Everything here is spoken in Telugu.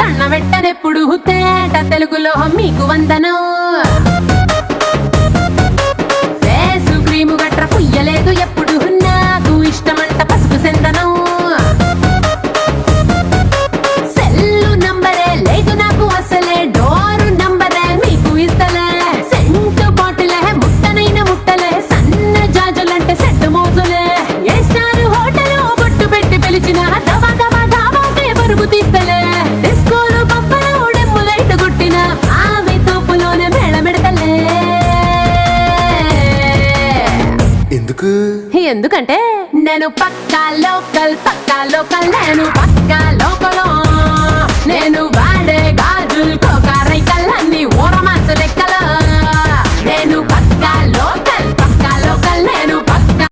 దండ పెట్టనెప్పుడు తేట తెలుగులో మీకు వందనం. ఫేసు క్రీము గట్ర పుయ్యలేదు ఎప్పుడు నాకు ఇష్టమంట పసుపు సెందనం. సెల్లు నంబరే లేదు నాకు అసలే డోరు నంబరే మీకు ఇస్తలే. సెంటు బాటిలే ముట్టనైన ముట్టలే సన్న జాజులంటే సెట్ మోజులే. ఏ స్టార్ హోటల్ బొట్టు పెట్టి పిలిచిన దవా దవా దావాకే పరుగు తీస్తలే. డిస్కోలు పప్పలు డెమ్ము లైట్ గుట్టిన ఆమె తోపులోనే మేళమెడతలే. ఎందుకంటే నేను పక్కా లోకల్ నేను పక్కా లోకల్. నేను వాడే గాజులు